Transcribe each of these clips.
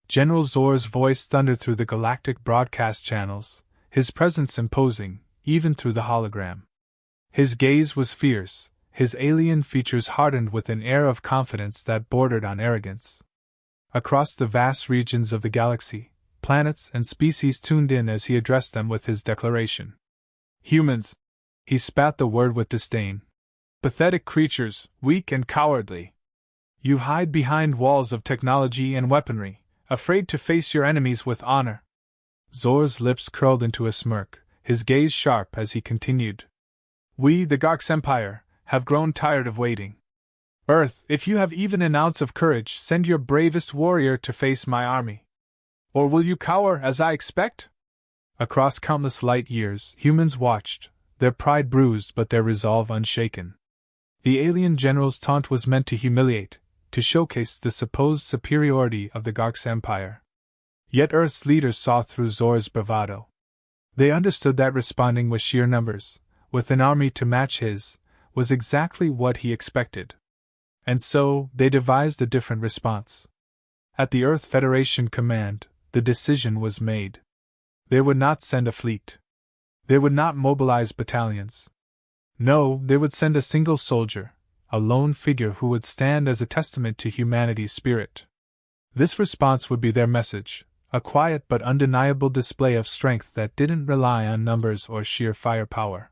General Zor's voice thundered through the galactic broadcast channels, his presence imposing, even through the hologram. His gaze was fierce, his alien features hardened with an air of confidence that bordered on arrogance. Across the vast regions of the galaxy, planets and species tuned in as he addressed them with his declaration. Humans! He spat the word with disdain. Pathetic creatures, weak and cowardly. You hide behind walls of technology and weaponry, afraid to face your enemies with honor. Zor's lips curled into a smirk, his gaze sharp as he continued. We, the Garx Empire, have grown tired of waiting. Earth, if you have even an ounce of courage, send your bravest warrior to face my army. Or will you cower, as I expect? Across countless light years, humans watched, their pride bruised but their resolve unshaken. The alien general's taunt was meant to humiliate, to showcase the supposed superiority of the Garx Empire. Yet Earth's leaders saw through Zor's bravado. They understood that responding with sheer numbers, with an army to match his, was exactly what he expected. And so, they devised a different response. At the Earth Federation command, the decision was made. They would not send a fleet. They would not mobilize battalions. No, they would send a single soldier, a lone figure who would stand as a testament to humanity's spirit. This response would be their message, a quiet but undeniable display of strength that didn't rely on numbers or sheer firepower.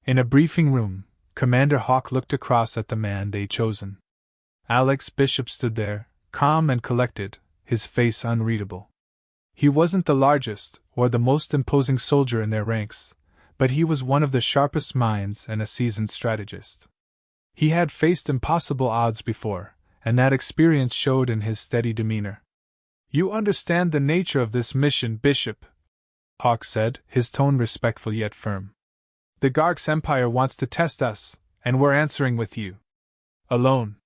In a briefing room, Commander Hawk looked across at the man they'd chosen. Alex Bishop stood there, calm and collected, his face unreadable. He wasn't the largest or the most imposing soldier in their ranks, but he was one of the sharpest minds and a seasoned strategist. He had faced impossible odds before, and that experience showed in his steady demeanor. You understand the nature of this mission, Bishop, Hawk said, his tone respectful yet firm. The Garx Empire wants to test us, and we're answering with you. Alone.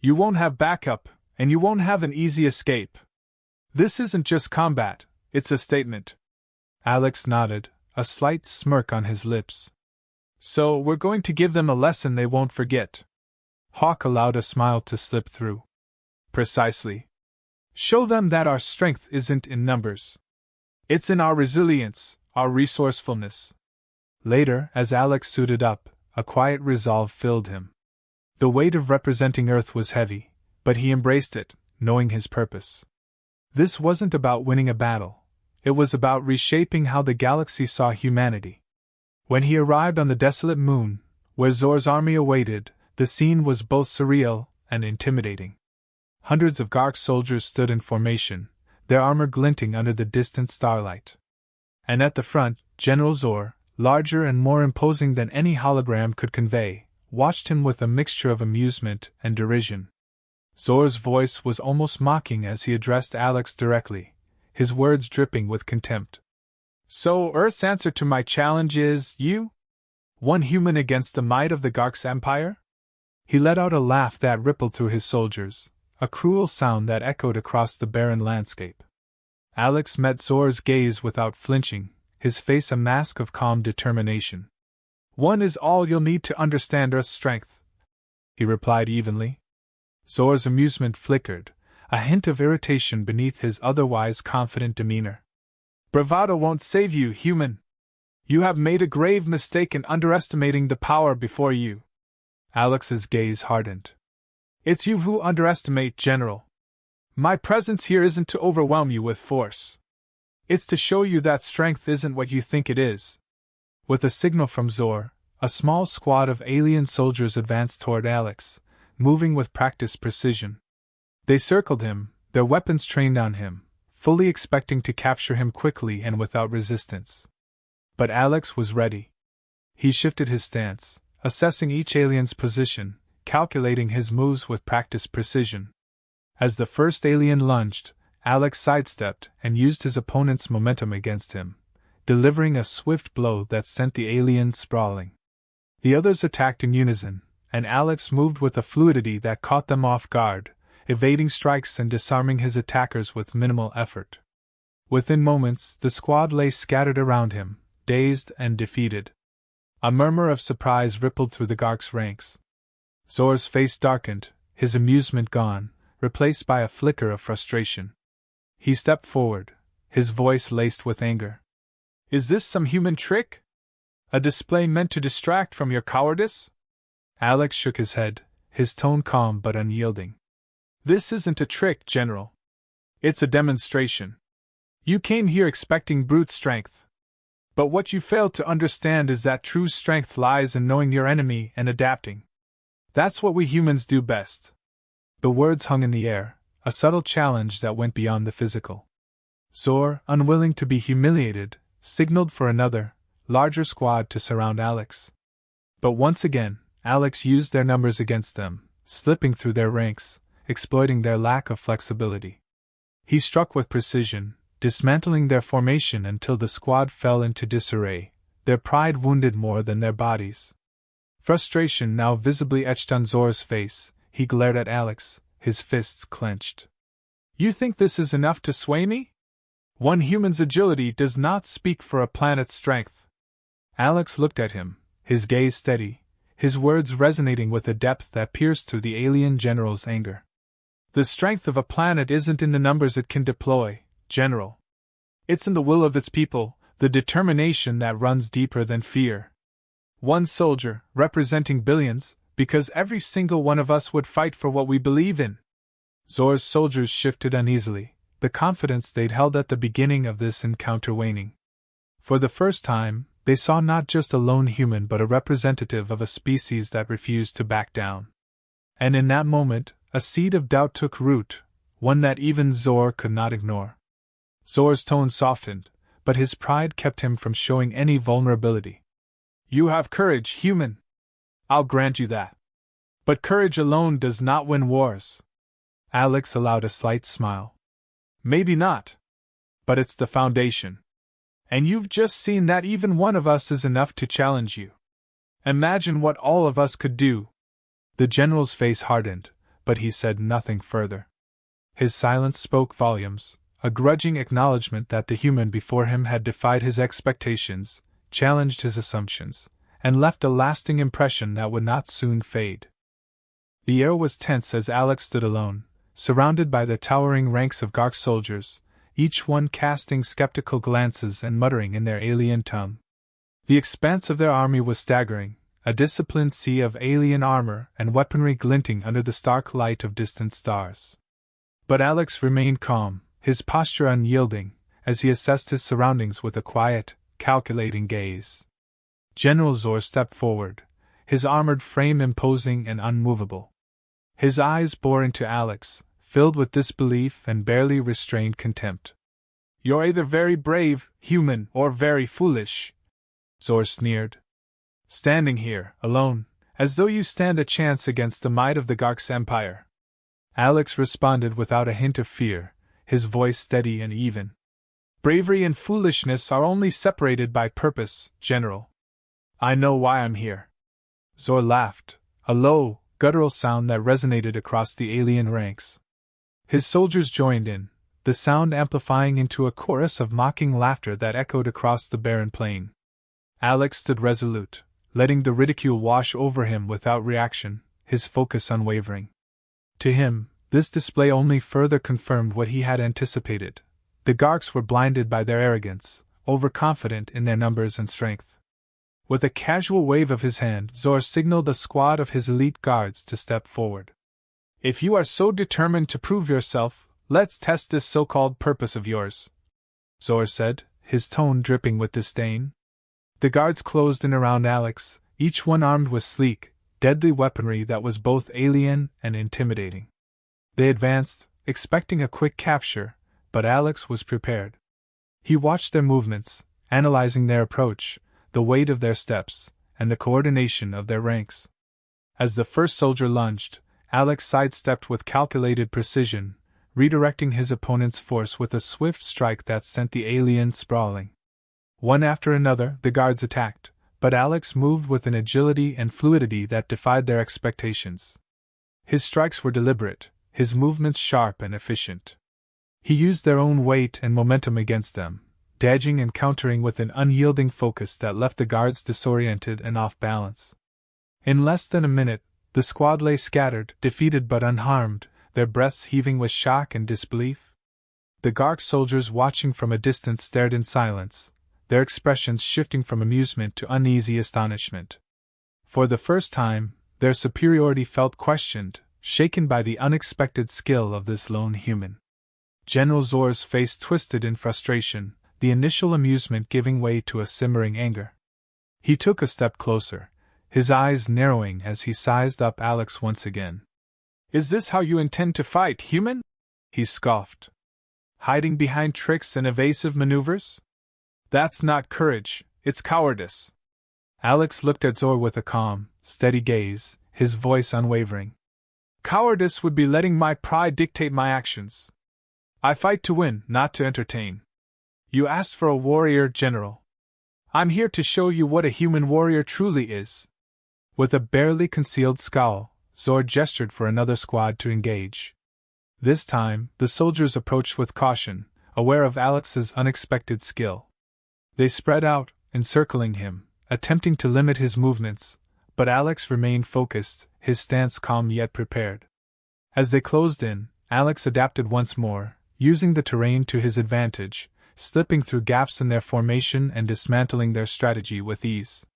You won't have backup, and you won't have an easy escape. This isn't just combat, it's a statement. Alex nodded, a slight smirk on his lips. So, we're going to give them a lesson they won't forget. Hawk allowed a smile to slip through. Precisely. Show them that our strength isn't in numbers. It's in our resilience, our resourcefulness. Later, as Alex suited up, a quiet resolve filled him. The weight of representing Earth was heavy, but he embraced it, knowing his purpose. This wasn't about winning a battle. It was about reshaping how the galaxy saw humanity. When he arrived on the desolate moon, where Zor's army awaited, the scene was both surreal and intimidating. Hundreds of Garx soldiers stood in formation, their armor glinting under the distant starlight. And at the front, General Zor, larger and more imposing than any hologram could convey, watched him with a mixture of amusement and derision. Zor's voice was almost mocking as he addressed Alex directly, his words dripping with contempt. So Earth's answer to my challenge is, you? One human against the might of the Garx Empire? He let out a laugh that rippled through his soldiers, a cruel sound that echoed across the barren landscape. Alex met Zor's gaze without flinching, his face a mask of calm determination. One is all you'll need to understand Earth's strength, he replied evenly. Zor's amusement flickered, a hint of irritation beneath his otherwise confident demeanor. Bravado won't save you, human. You have made a grave mistake in underestimating the power before you. Alex's gaze hardened. It's you who underestimate, General. My presence here isn't to overwhelm you with force. It's to show you that strength isn't what you think it is. With a signal from Zor, a small squad of alien soldiers advanced toward Alex, moving with practiced precision. They circled him, their weapons trained on him, fully expecting to capture him quickly and without resistance. But Alex was ready. He shifted his stance, assessing each alien's position, calculating his moves with practiced precision. As the first alien lunged, Alex sidestepped and used his opponent's momentum against him, delivering a swift blow that sent the alien sprawling. The others attacked in unison, and Alex moved with a fluidity that caught them off guard, evading strikes and disarming his attackers with minimal effort. Within moments, the squad lay scattered around him, dazed and defeated. A murmur of surprise rippled through the Garx ranks. Zor's face darkened, his amusement gone, replaced by a flicker of frustration. He stepped forward, his voice laced with anger. Is this some human trick? A display meant to distract from your cowardice? Alex shook his head, his tone calm but unyielding. This isn't a trick, General. It's a demonstration. You came here expecting brute strength. But what you failed to understand is that true strength lies in knowing your enemy and adapting. That's what we humans do best. The words hung in the air, a subtle challenge that went beyond the physical. Zor, unwilling to be humiliated, signaled for another, larger squad to surround Alex. But once again, Alex used their numbers against them, slipping through their ranks, exploiting their lack of flexibility. He struck with precision, dismantling their formation until the squad fell into disarray, their pride wounded more than their bodies. Frustration now visibly etched on Zor's face, he glared at Alex, his fists clenched. You think this is enough to sway me? One human's agility does not speak for a planet's strength. Alex looked at him, his gaze steady, his words resonating with a depth that pierced through the alien general's anger. The strength of a planet isn't in the numbers it can deploy, General. It's in the will of its people, the determination that runs deeper than fear. One soldier, representing billions, because every single one of us would fight for what we believe in. Zor's soldiers shifted uneasily, the confidence they'd held at the beginning of this encounter waning. For the first time, they saw not just a lone human but a representative of a species that refused to back down. And in that moment, a seed of doubt took root, one that even Zor could not ignore. Zor's tone softened, but his pride kept him from showing any vulnerability. You have courage, human. I'll grant you that. But courage alone does not win wars. Alex allowed a slight smile. Maybe not. But it's the foundation. And you've just seen that even one of us is enough to challenge you. Imagine what all of us could do. The general's face hardened, but he said nothing further. His silence spoke volumes, a grudging acknowledgement that the human before him had defied his expectations, challenged his assumptions, and left a lasting impression that would not soon fade. The air was tense as Alex stood alone, surrounded by the towering ranks of Gark soldiers, each one casting skeptical glances and muttering in their alien tongue. The expanse of their army was staggering, a disciplined sea of alien armor and weaponry glinting under the stark light of distant stars. But Alex remained calm, his posture unyielding, as he assessed his surroundings with a quiet, calculating gaze. General Zor stepped forward, his armored frame imposing and unmovable. His eyes bore into Alex, filled with disbelief and barely restrained contempt. You're either very brave, human, or very foolish, Zor sneered. Standing here, alone, as though you stand a chance against the might of the Gark's empire. Alex responded without a hint of fear, his voice steady and even. Bravery and foolishness are only separated by purpose, General. I know why I'm here. Zor laughed, a low, guttural sound that resonated across the alien ranks. His soldiers joined in, the sound amplifying into a chorus of mocking laughter that echoed across the barren plain. Alex stood resolute, letting the ridicule wash over him without reaction, his focus unwavering. To him, this display only further confirmed what he had anticipated. The Garks were blinded by their arrogance, overconfident in their numbers and strength. With a casual wave of his hand, Zor signaled a squad of his elite guards to step forward. If you are so determined to prove yourself, let's test this so-called purpose of yours, Zor said, his tone dripping with disdain. The guards closed in around Alex, each one armed with sleek, deadly weaponry that was both alien and intimidating. They advanced, expecting a quick capture, but Alex was prepared. He watched their movements, analyzing their approach, the weight of their steps, and the coordination of their ranks. As the first soldier lunged, Alex sidestepped with calculated precision, redirecting his opponent's force with a swift strike that sent the alien sprawling. One after another, the guards attacked, but Alex moved with an agility and fluidity that defied their expectations. His strikes were deliberate, his movements sharp and efficient. He used their own weight and momentum against them, dodging and countering with an unyielding focus that left the guards disoriented and off balance. In less than a minute, the squad lay scattered, defeated but unharmed, their breaths heaving with shock and disbelief. The Gark soldiers watching from a distance stared in silence, their expressions shifting from amusement to uneasy astonishment. For the first time, their superiority felt questioned, shaken by the unexpected skill of this lone human. General Zor's face twisted in frustration, the initial amusement giving way to a simmering anger. He took a step closer, his eyes narrowing as he sized up Alex once again. "Is this how you intend to fight, human?" he scoffed. "Hiding behind tricks and evasive maneuvers? That's not courage, it's cowardice." Alex looked at Zor with a calm, steady gaze, his voice unwavering. "Cowardice would be letting my pride dictate my actions. I fight to win, not to entertain. You asked for a warrior, General. I'm here to show you what a human warrior truly is." With a barely concealed scowl, Zor gestured for another squad to engage. This time, the soldiers approached with caution, aware of Alex's unexpected skill. They spread out, encircling him, attempting to limit his movements, but Alex remained focused, his stance calm yet prepared. As they closed in, Alex adapted once more, using the terrain to his advantage, slipping through gaps in their formation and dismantling their strategy with ease.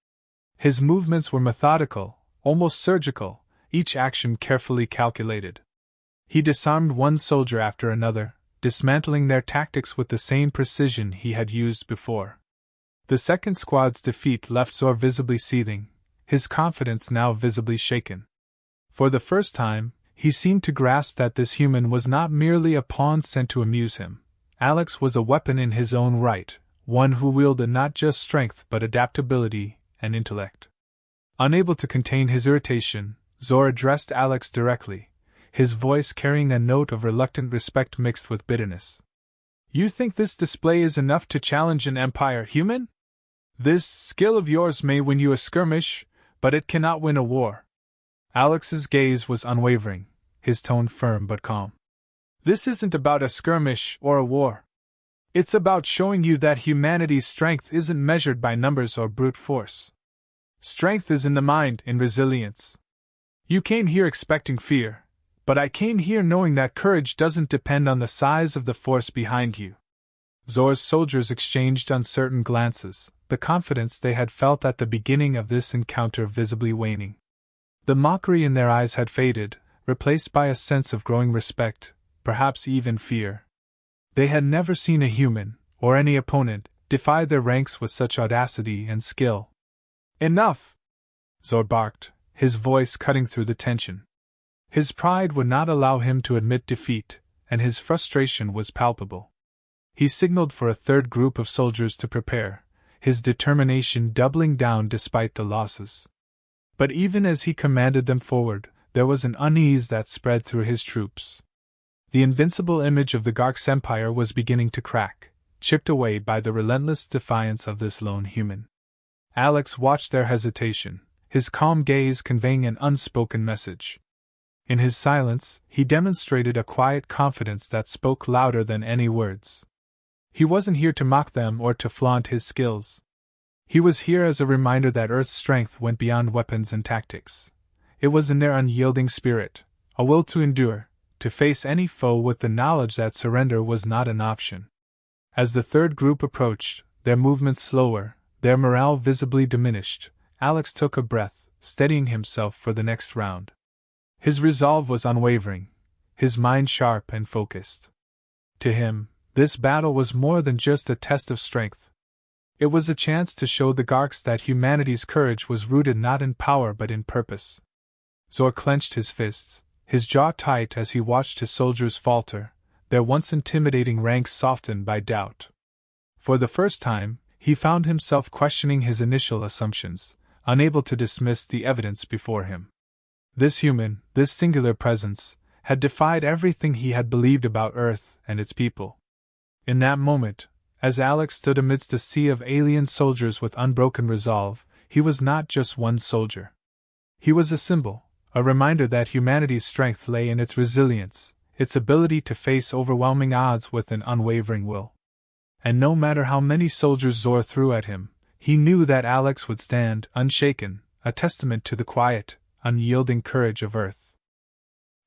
His movements were methodical, almost surgical, each action carefully calculated. He disarmed one soldier after another, dismantling their tactics with the same precision he had used before. The second squad's defeat left Zor visibly seething, his confidence now visibly shaken. For the first time, he seemed to grasp that this human was not merely a pawn sent to amuse him. Alex was a weapon in his own right, one who wielded not just strength but adaptability and intellect. Unable to contain his irritation, Zor addressed Alex directly, his voice carrying a note of reluctant respect mixed with bitterness. "You think this display is enough to challenge an empire, human? This skill of yours may win you a skirmish, but it cannot win a war." Alex's gaze was unwavering, his tone firm but calm. "This isn't about a skirmish or a war. It's about showing you that humanity's strength isn't measured by numbers or brute force. Strength is in the mind, in resilience. You came here expecting fear, but I came here knowing that courage doesn't depend on the size of the force behind you." Zor's soldiers exchanged uncertain glances, the confidence they had felt at the beginning of this encounter visibly waning. The mockery in their eyes had faded, replaced by a sense of growing respect, perhaps even fear. They had never seen a human, or any opponent, defy their ranks with such audacity and skill. "Enough!" Zor barked, his voice cutting through the tension. His pride would not allow him to admit defeat, and his frustration was palpable. He signaled for a third group of soldiers to prepare, his determination doubling down despite the losses. But even as he commanded them forward, there was an unease that spread through his troops. The invincible image of the Gark's empire was beginning to crack, chipped away by the relentless defiance of this lone human. Alex watched their hesitation, his calm gaze conveying an unspoken message. In his silence, he demonstrated a quiet confidence that spoke louder than any words. He wasn't here to mock them or to flaunt his skills. He was here as a reminder that Earth's strength went beyond weapons and tactics. It was in their unyielding spirit, a will to endure, to face any foe with the knowledge that surrender was not an option. As the third group approached, their movements slower, their morale visibly diminished, Alex took a breath, steadying himself for the next round. His resolve was unwavering, his mind sharp and focused. To him, this battle was more than just a test of strength. It was a chance to show the Garks that humanity's courage was rooted not in power but in purpose. Zor clenched his fists, his jaw tight as he watched his soldiers falter, their once intimidating ranks softened by doubt. For the first time, he found himself questioning his initial assumptions, unable to dismiss the evidence before him. This human, this singular presence, had defied everything he had believed about Earth and its people. In that moment, as Alex stood amidst a sea of alien soldiers with unbroken resolve, he was not just one soldier. He was a symbol, a reminder that humanity's strength lay in its resilience, its ability to face overwhelming odds with an unwavering will. And no matter how many soldiers Zor threw at him, he knew that Alex would stand unshaken, a testament to the quiet, unyielding courage of Earth.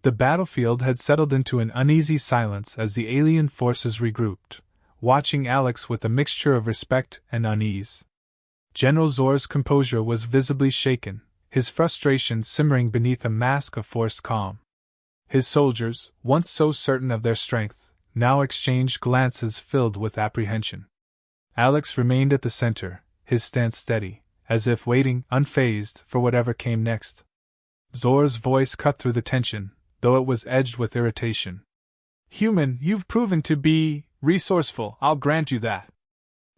The battlefield had settled into an uneasy silence as the alien forces regrouped, watching Alex with a mixture of respect and unease. General Zor's composure was visibly shaken, his frustration simmering beneath a mask of forced calm. His soldiers, once so certain of their strength, now exchanged glances filled with apprehension. Alex remained at the center, his stance steady, as if waiting, unfazed, for whatever came next. Zor's voice cut through the tension, though it was edged with irritation. "Human, you've proven to be resourceful, I'll grant you that.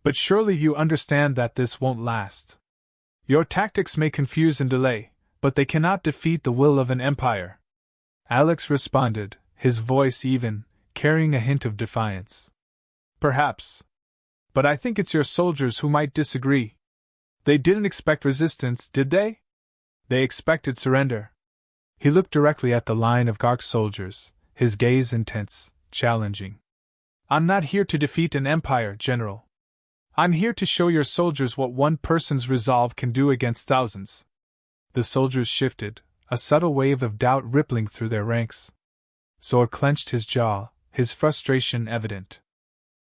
But surely you understand that this won't last. Your tactics may confuse and delay, but they cannot defeat the will of an empire." Alex responded, his voice even, carrying a hint of defiance. "Perhaps. But I think it's your soldiers who might disagree. They didn't expect resistance, did they? They expected surrender." He looked directly at the line of Gark's soldiers, his gaze intense, challenging. "I'm not here to defeat an empire, General. I'm here to show your soldiers what one person's resolve can do against thousands." The soldiers shifted, a subtle wave of doubt rippling through their ranks. Zor clenched his jaw, his frustration evident.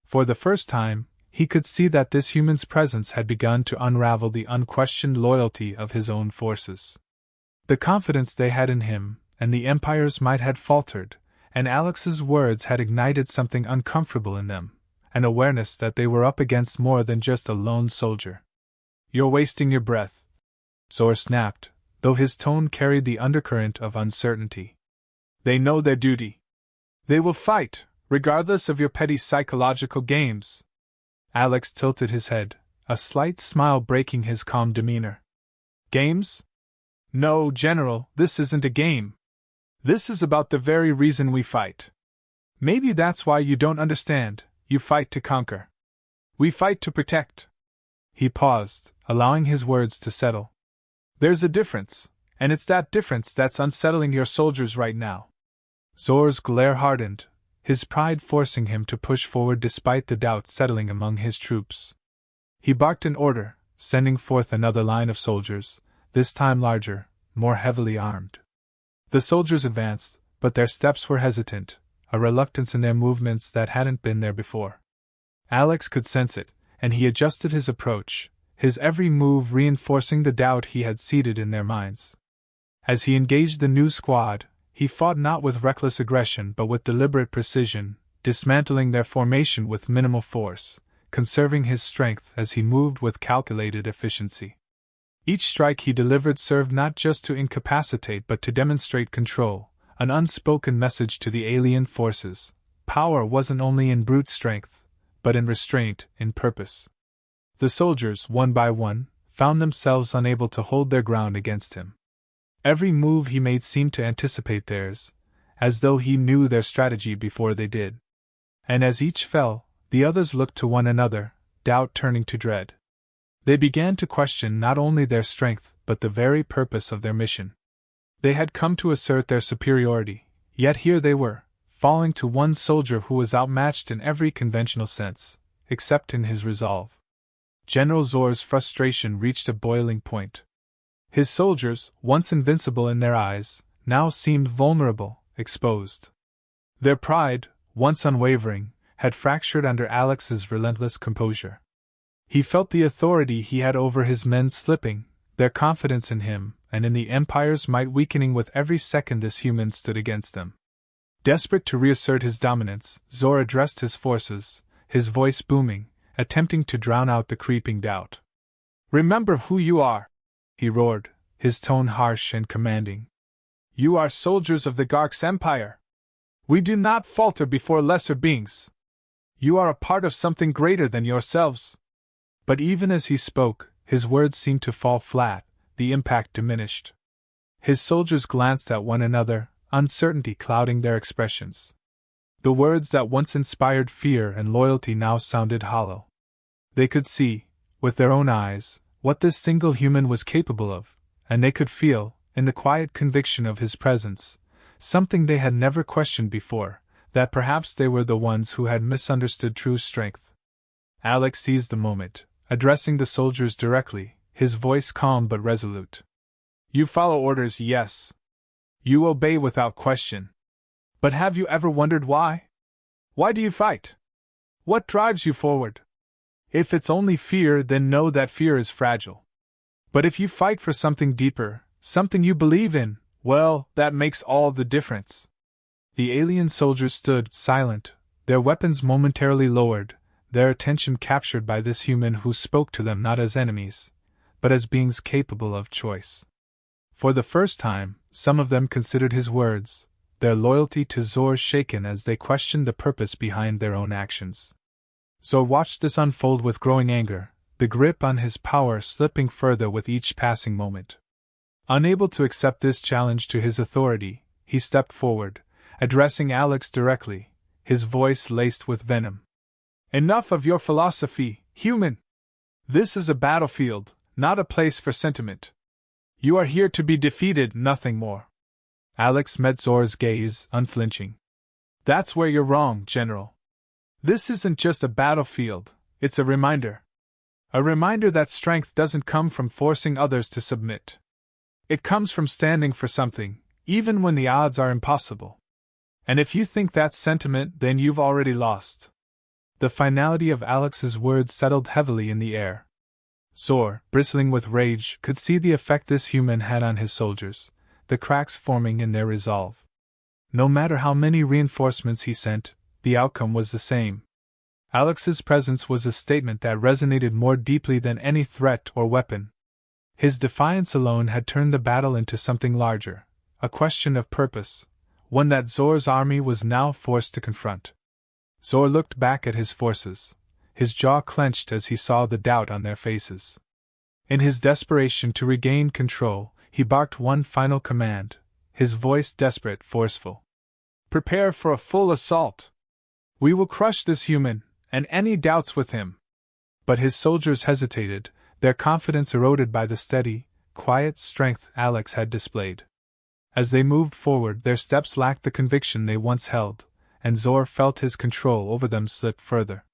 For the first time, he could see that this human's presence had begun to unravel the unquestioned loyalty of his own forces. The confidence they had in him, and the Empire's might had faltered, and Alex's words had ignited something uncomfortable in them, an awareness that they were up against more than just a lone soldier. "You're wasting your breath," Zor snapped, though his tone carried the undercurrent of uncertainty. "They know their duty. They will fight, regardless of your petty psychological games." Alex tilted his head, a slight smile breaking his calm demeanor. "Games? No, General, this isn't a game. This is about the very reason we fight. Maybe that's why you don't understand. You fight to conquer. We fight to protect." He paused, allowing his words to settle. "There's a difference, and it's that difference that's unsettling your soldiers right now." Zor's glare hardened, his pride forcing him to push forward despite the doubt settling among his troops. He barked an order, sending forth another line of soldiers, this time larger, more heavily armed. The soldiers advanced, but their steps were hesitant, a reluctance in their movements that hadn't been there before. Alex could sense it, and he adjusted his approach, his every move reinforcing the doubt he had seeded in their minds. As he engaged the new squad, he fought not with reckless aggression but with deliberate precision, dismantling their formation with minimal force, conserving his strength as he moved with calculated efficiency. Each strike he delivered served not just to incapacitate but to demonstrate control, an unspoken message to the alien forces. Power wasn't only in brute strength, but in restraint, in purpose. The soldiers, one by one, found themselves unable to hold their ground against him. Every move he made seemed to anticipate theirs, as though he knew their strategy before they did. And as each fell, the others looked to one another, doubt turning to dread. They began to question not only their strength but the very purpose of their mission. They had come to assert their superiority, yet here they were, falling to one soldier who was outmatched in every conventional sense, except in his resolve. General Zor's frustration reached a boiling point. His soldiers, once invincible in their eyes, now seemed vulnerable, exposed. Their pride, once unwavering, had fractured under Alex's relentless composure. He felt the authority he had over his men slipping, their confidence in him and in the Empire's might weakening with every second this human stood against them. Desperate to reassert his dominance, Zor addressed his forces, his voice booming, attempting to drown out the creeping doubt. "Remember who you are," he roared, his tone harsh and commanding. "You are soldiers of the Gark's Empire. We do not falter before lesser beings. You are a part of something greater than yourselves." But even as he spoke, his words seemed to fall flat, the impact diminished. His soldiers glanced at one another, uncertainty clouding their expressions. The words that once inspired fear and loyalty now sounded hollow. They could see, with their own eyes, what this single human was capable of, and they could feel, in the quiet conviction of his presence, something they had never questioned before, that perhaps they were the ones who had misunderstood true strength. Alex seized the moment, addressing the soldiers directly, his voice calm but resolute. "You follow orders, yes. You obey without question. But have you ever wondered why? Why do you fight? What drives you forward? If it's only fear, then know that fear is fragile. But if you fight for something deeper, something you believe in, well, that makes all the difference. The alien soldiers stood silent, their weapons momentarily lowered, their attention captured by this human who spoke to them not as enemies, but as beings capable of choice. For the first time, some of them considered his words, their loyalty to Zor shaken as they questioned the purpose behind their own actions. Zor watched this unfold with growing anger, the grip on his power slipping further with each passing moment. Unable to accept this challenge to his authority, he stepped forward, addressing Alex directly, his voice laced with venom. Enough of your philosophy, human! This is a battlefield, not a place for sentiment. You are here to be defeated, nothing more. Alex met Zor's gaze, unflinching. That's where you're wrong, General. This isn't just a battlefield, it's a reminder. A reminder that strength doesn't come from forcing others to submit. It comes from standing for something, even when the odds are impossible. And if you think that's sentiment, then you've already lost. The finality of Alex's words settled heavily in the air. Zor, bristling with rage, could see the effect this human had on his soldiers, the cracks forming in their resolve. No matter how many reinforcements he sent, the outcome was the same. Alex's presence was a statement that resonated more deeply than any threat or weapon. His defiance alone had turned the battle into something larger, a question of purpose, one that Zor's army was now forced to confront. Zor looked back at his forces, his jaw clenched as he saw the doubt on their faces. In his desperation to regain control, he barked one final command, his voice desperate, forceful. Prepare for a full assault. We will crush this human, and any doubts with him. But his soldiers hesitated, their confidence eroded by the steady, quiet strength Alex had displayed. As they moved forward, their steps lacked the conviction they once held, and Zor felt his control over them slip further.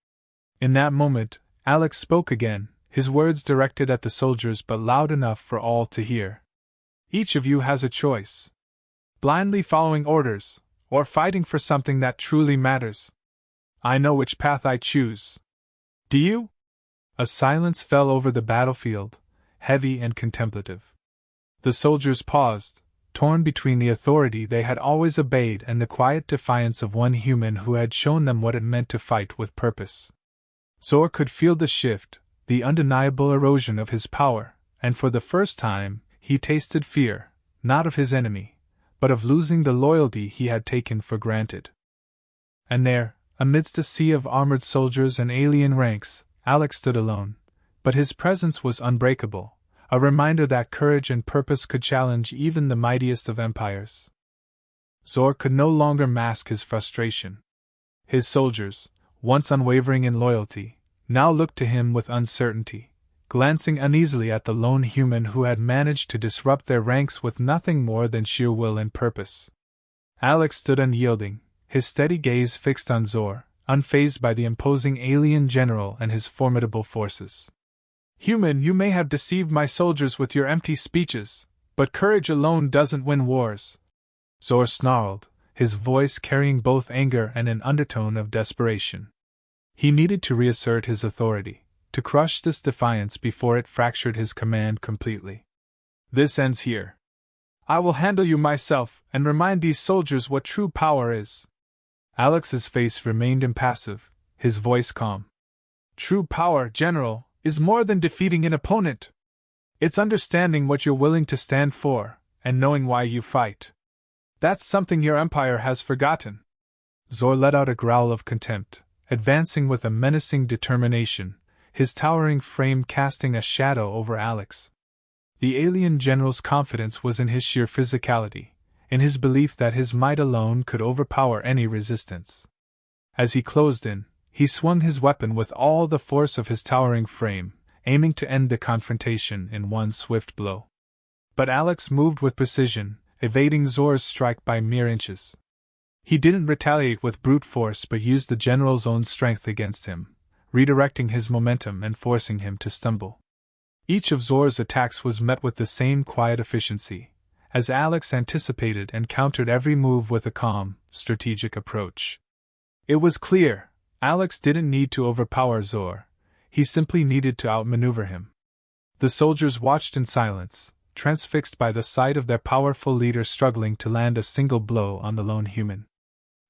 In that moment, Alex spoke again, his words directed at the soldiers but loud enough for all to hear. Each of you has a choice. Blindly following orders, or fighting for something that truly matters. I know which path I choose. Do you? A silence fell over the battlefield, heavy and contemplative. The soldiers paused, torn between the authority they had always obeyed and the quiet defiance of one human who had shown them what it meant to fight with purpose. Zor could feel the shift, the undeniable erosion of his power, and for the first time, he tasted fear, not of his enemy, but of losing the loyalty he had taken for granted. And there, amidst a sea of armored soldiers and alien ranks, Alex stood alone, but his presence was unbreakable, a reminder that courage and purpose could challenge even the mightiest of empires. Zor could no longer mask his frustration. His soldiers, once unwavering in loyalty, now looked to him with uncertainty, glancing uneasily at the lone human who had managed to disrupt their ranks with nothing more than sheer will and purpose. Alex stood unyielding, his steady gaze fixed on Zor, unfazed by the imposing alien general and his formidable forces. Human, you may have deceived my soldiers with your empty speeches, but courage alone doesn't win wars. Zor snarled, his voice carrying both anger and an undertone of desperation. He needed to reassert his authority, to crush this defiance before it fractured his command completely. This ends here. I will handle you myself and remind these soldiers what true power is. Alex's face remained impassive, his voice calm. True power, General, is more than defeating an opponent. It's understanding what you're willing to stand for, and knowing why you fight. That's something your empire has forgotten. Zor let out a growl of contempt, advancing with a menacing determination, his towering frame casting a shadow over Alex. The alien general's confidence was in his sheer physicality, in his belief that his might alone could overpower any resistance. As he closed in, he swung his weapon with all the force of his towering frame, aiming to end the confrontation in one swift blow. But Alex moved with precision, evading Zor's strike by mere inches. He didn't retaliate with brute force but used the general's own strength against him, redirecting his momentum and forcing him to stumble. Each of Zor's attacks was met with the same quiet efficiency, as Alex anticipated and countered every move with a calm, strategic approach. It was clear, Alex didn't need to overpower Zor, he simply needed to outmaneuver him. The soldiers watched in silence, transfixed by the sight of their powerful leader struggling to land a single blow on the lone human.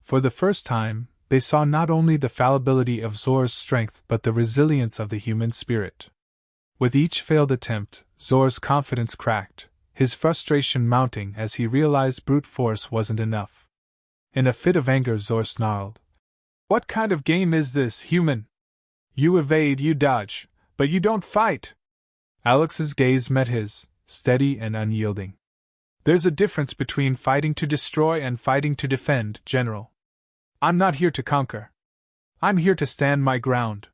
For the first time, they saw not only the fallibility of Zor's strength but the resilience of the human spirit. With each failed attempt, Zor's confidence cracked, his frustration mounting as he realized brute force wasn't enough. In a fit of anger, Zor snarled, "What kind of game is this, human? You evade, you dodge, but you don't fight!" Alex's gaze met his, steady and unyielding. "There's a difference between fighting to destroy and fighting to defend, General. I'm not here to conquer. I'm here to stand my ground."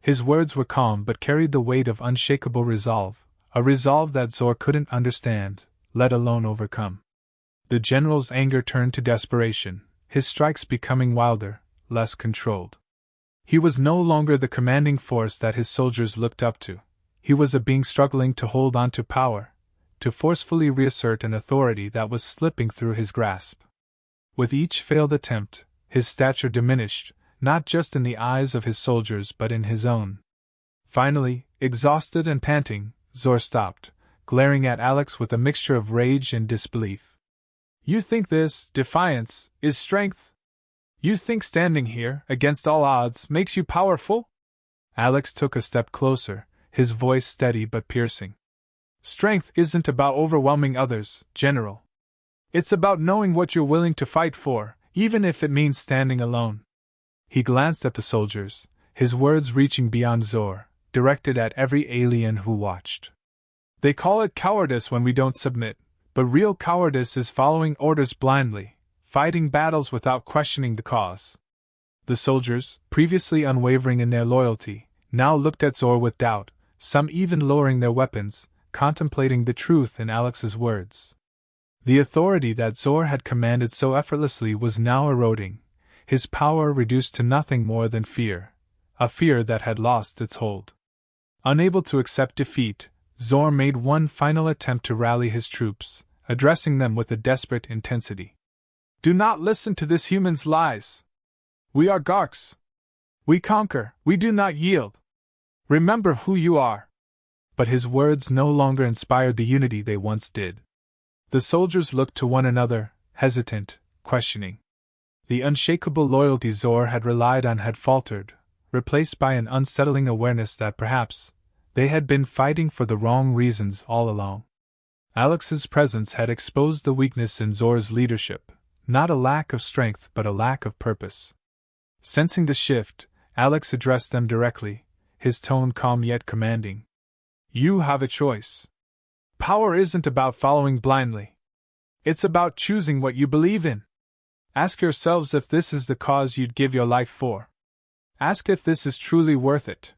His words were calm but carried the weight of unshakable resolve, a resolve that Zor couldn't understand, let alone overcome. The general's anger turned to desperation, his strikes becoming wilder, less controlled. He was no longer the commanding force that his soldiers looked up to. He was a being struggling to hold on to power, to forcefully reassert an authority that was slipping through his grasp. With each failed attempt, his stature diminished, not just in the eyes of his soldiers but in his own. Finally, exhausted and panting, Zor stopped, glaring at Alex with a mixture of rage and disbelief. "You think this, defiance, is strength? You think standing here, against all odds, makes you powerful?" Alex took a step closer, his voice steady but piercing. "Strength isn't about overwhelming others, General. It's about knowing what you're willing to fight for, even if it means standing alone." He glanced at the soldiers, his words reaching beyond Zor, directed at every alien who watched. "They call it cowardice when we don't submit, but real cowardice is following orders blindly, fighting battles without questioning the cause." The soldiers, previously unwavering in their loyalty, now looked at Zor with doubt, some even lowering their weapons, contemplating the truth in Alex's words. The authority that Zor had commanded so effortlessly was now eroding, his power reduced to nothing more than fear, a fear that had lost its hold. Unable to accept defeat, Zor made one final attempt to rally his troops, addressing them with a desperate intensity. "Do not listen to this human's lies. We are Garks. We conquer, we do not yield. Remember who you are." But his words no longer inspired the unity they once did. The soldiers looked to one another, hesitant, questioning. The unshakable loyalty Zor had relied on had faltered, replaced by an unsettling awareness that perhaps they had been fighting for the wrong reasons all along. Alex's presence had exposed the weakness in Zor's leadership, not a lack of strength but a lack of purpose. Sensing the shift, Alex addressed them directly, his tone calm yet commanding. "You have a choice. Power isn't about following blindly. It's about choosing what you believe in. Ask yourselves if this is the cause you'd give your life for. Ask if this is truly worth it."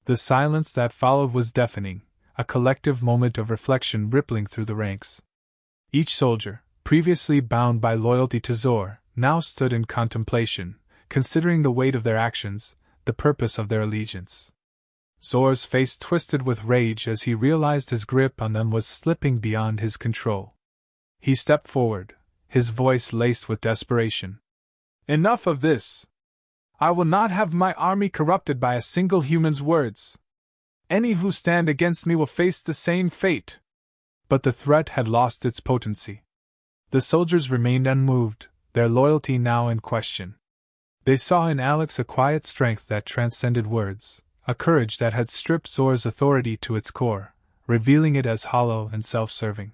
The silence that followed was deafening, a collective moment of reflection rippling through the ranks. Each soldier, previously bound by loyalty to Zor, now stood in contemplation, considering the weight of their actions, the purpose of their allegiance. Zor's face twisted with rage as he realized his grip on them was slipping beyond his control. He stepped forward, his voice laced with desperation. "Enough of this! I will not have my army corrupted by a single human's words. Any who stand against me will face the same fate." But the threat had lost its potency. The soldiers remained unmoved, their loyalty now in question. They saw in Alex a quiet strength that transcended words, a courage that had stripped Zor's authority to its core, revealing it as hollow and self-serving.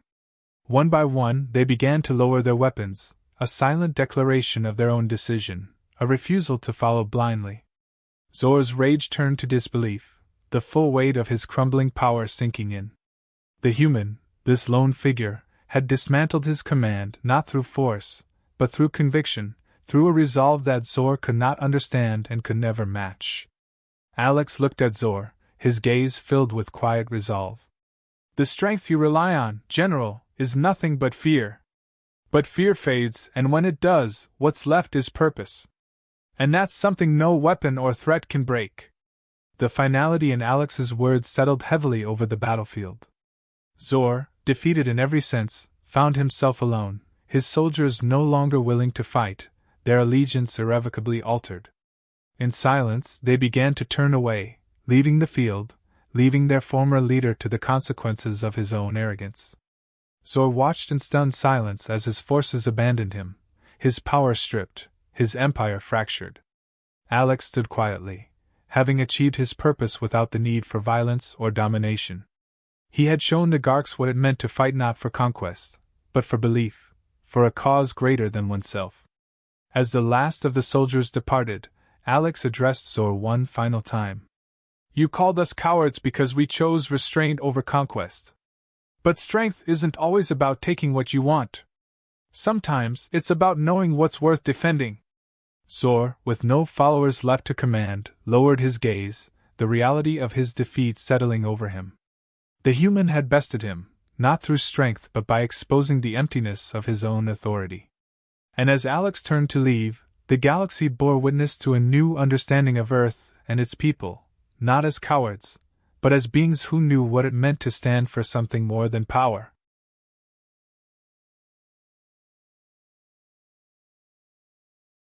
One by one, they began to lower their weapons, a silent declaration of their own decision, a refusal to follow blindly. Zor's rage turned to disbelief, the full weight of his crumbling power sinking in. The human, this lone figure, had dismantled his command not through force, but through conviction, through a resolve that Zor could not understand and could never match. Alex looked at Zor, his gaze filled with quiet resolve. "The strength you rely on, General, is nothing but fear. But fear fades, and when it does, what's left is purpose. And that's something no weapon or threat can break." The finality in Alex's words settled heavily over the battlefield. Zor, defeated in every sense, found himself alone, his soldiers no longer willing to fight, their allegiance irrevocably altered. In silence, they began to turn away, leaving the field, leaving their former leader to the consequences of his own arrogance. Zor watched in stunned silence as his forces abandoned him, his power stripped, his empire fractured. Alex stood quietly, having achieved his purpose without the need for violence or domination. He had shown the Garks what it meant to fight not for conquest, but for belief, for a cause greater than oneself. As the last of the soldiers departed, Alex addressed Zor one final time. You called us cowards because we chose restraint over conquest. But strength isn't always about taking what you want. Sometimes it's about knowing what's worth defending. Zor, with no followers left to command, lowered his gaze, the reality of his defeat settling over him. The human had bested him, not through strength but by exposing the emptiness of his own authority. And as Alex turned to leave, the galaxy bore witness to a new understanding of Earth and its people, not as cowards, but as beings who knew what it meant to stand for something more than power.